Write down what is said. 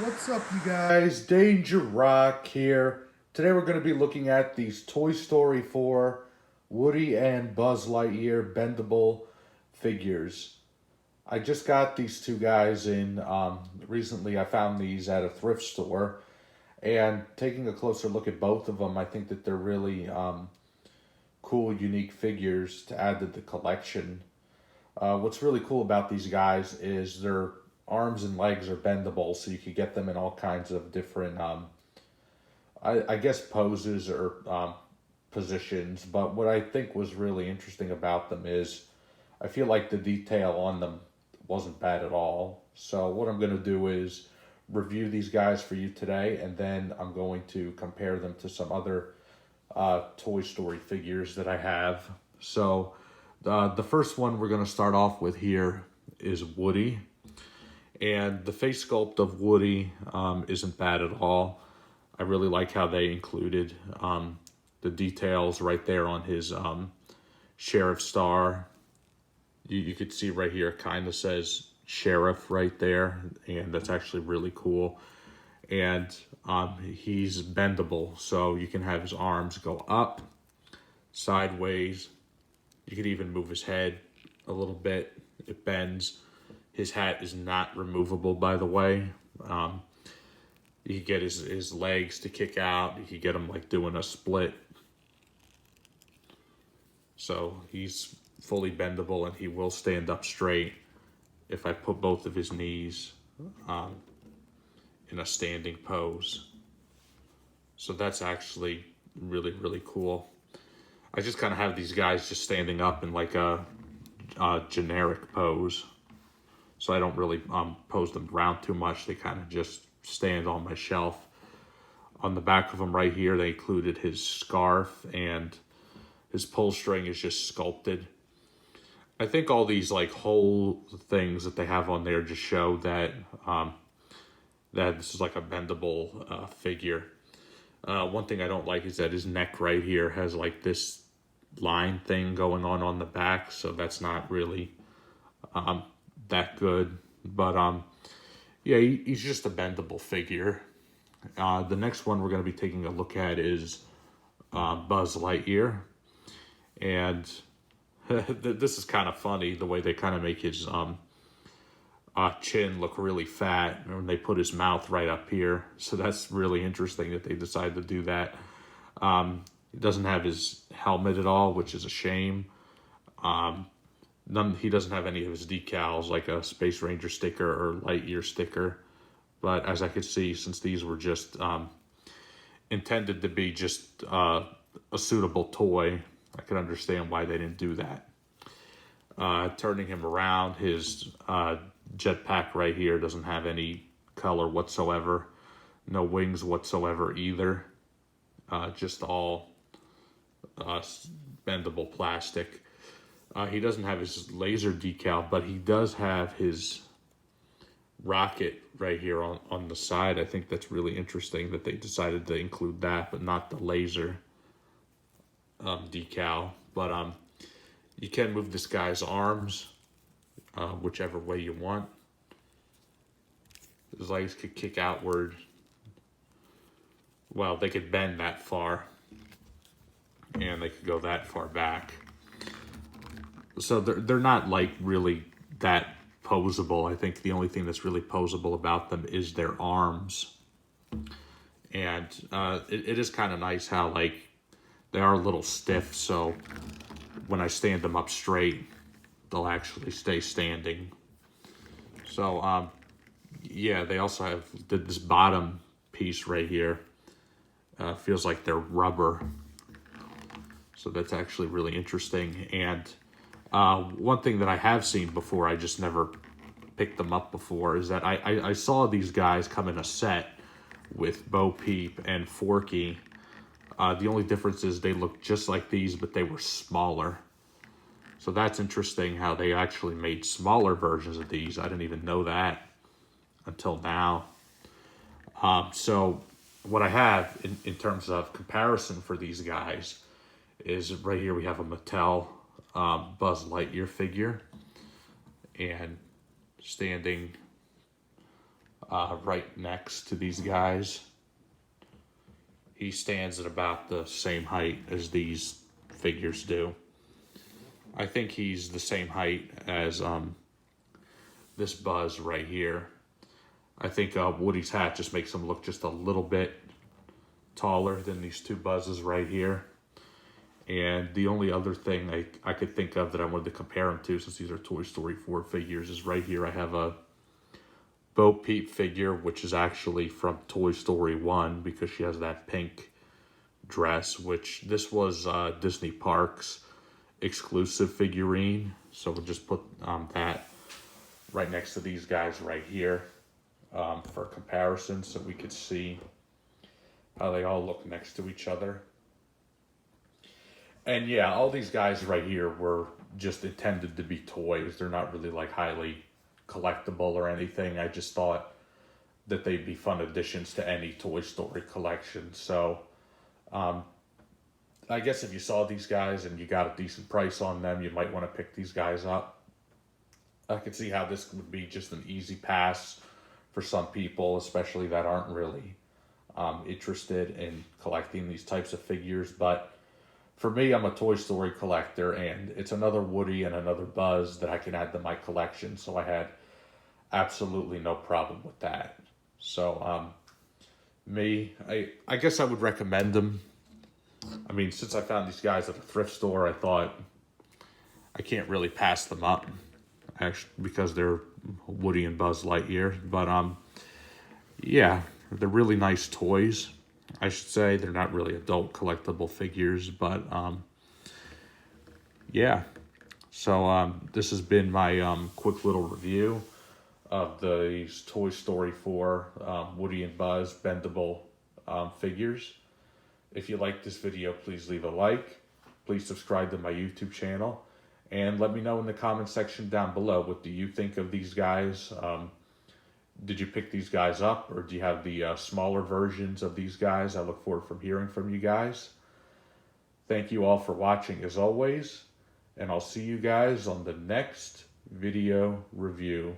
What's up, you guys? Danger Rock here. Today we're going to be looking at these Toy Story 4 Woody and Buzz Lightyear bendable figures. I just got these two guys in recently. I found these at a thrift store, and taking a closer look at both of them, I think that they're really cool, unique figures to add to the collection. What's really cool about these guys is their arms and legs are bendable, so you could get them in all kinds of different, I guess, poses or positions. But what I think was really interesting about them is I feel like the detail on them wasn't bad at all. So what I'm going to do is review these guys for you today, and then I'm going to compare them to some other Toy Story figures that I have. So the first one we're going to start off with here is Woody. And the face sculpt of Woody isn't bad at all. I really like how they included the details right there on his sheriff star. You could see right here, it kind of says sheriff right there, and that's actually really cool. And he's bendable, so you can have his arms go up, sideways. You could even move his head a little bit. It bends. His hat is not removable, by the way. You could get his legs to kick out. You could get him like doing a split. So he's fully bendable, and he will stand up straight if I put both of his knees in a standing pose. So that's actually really, really cool. I just kind of have these guys just standing up in like a generic pose. So I don't really pose them around too much. They kind of just stand on my shelf. On the back of them right here, they included his scarf, and his pull string is just sculpted. I think all these like whole things that they have on there just show that that this is like a bendable figure. One thing I don't like is that his neck right here has like this line thing going on the back, so that's not really that good. But yeah, he's just a bendable figure. The next one we're going to be taking a look at is Buzz Lightyear. And this is kind of funny, the way they kind of make his chin look really fat, and they put his mouth right up here. So that's really interesting that they decided to do that. He doesn't have his helmet at all, which is a shame. He doesn't have any of his decals, like a Space Ranger sticker or Lightyear sticker. But as I could see, since these were just intended to be just a suitable toy, I could understand why they didn't do that. Turning him around, his jetpack right here doesn't have any color whatsoever. No wings whatsoever either. Just all bendable plastic. He doesn't have his laser decal, but he does have his rocket right here on the side. I think that's really interesting that they decided to include that, but not the laser decal. But you can move this guy's arms whichever way you want. His legs could kick outward. Well, they could bend that far, and they could go that far back. So they're not like really that posable. I think the only thing that's really posable about them is their arms. And it is kind of nice how like they are a little stiff, so when I stand them up straight, they'll actually stay standing. So yeah, they also have this bottom piece right here. Feels like they're rubber. So that's actually really interesting. And one thing that I have seen before, I just never picked them up before, is that I saw these guys come in a set with Bo Peep and Forky. The only difference is they look just like these, but they were smaller. So that's interesting how they actually made smaller versions of these. I didn't even know that until now. So what I have in terms of comparison for these guys is right here we have a Mattel Buzz Lightyear figure, and standing right next to these guys. He stands at about the same height as these figures do. I think he's the same height as this Buzz right here. I think Woody's hat just makes him look just a little bit taller than these two Buzzes right here. And the only other thing I could think of that I wanted to compare him to, since these are Toy Story 4 figures, is right here I have a Bo Peep figure, which is actually from Toy Story 1 because she has that pink dress, which this was Disney Parks exclusive figurine. So we'll just put that right next to these guys right here for comparison, so we could see how they all look next to each other. And yeah, all these guys right here were just intended to be toys. They're not really like highly collectible or anything. I just thought that they'd be fun additions to any Toy Story collection. So I guess if you saw these guys and you got a decent price on them, you might want to pick these guys up. I could see how this would be just an easy pass for some people, especially that aren't really interested in collecting these types of figures. But for me, I'm a Toy Story collector, and it's another Woody and another Buzz that I can add to my collection. So I had absolutely no problem with that. So I guess I would recommend them. I mean, since I found these guys at a thrift store, I thought I can't really pass them up, actually, because they're Woody and Buzz Lightyear. But yeah, they're really nice toys. I should say they're not really adult collectible figures, but yeah. So this has been my quick little review of these Toy Story 4 Woody and Buzz Bendable figures. If you like this video, please leave a like. Please subscribe to my YouTube channel. And let me know in the comment section down below, what do you think of these guys? Did you pick these guys up, or do you have the smaller versions of these guys? I look forward from hearing from you guys. Thank you all for watching as always, and I'll see you guys on the next video review.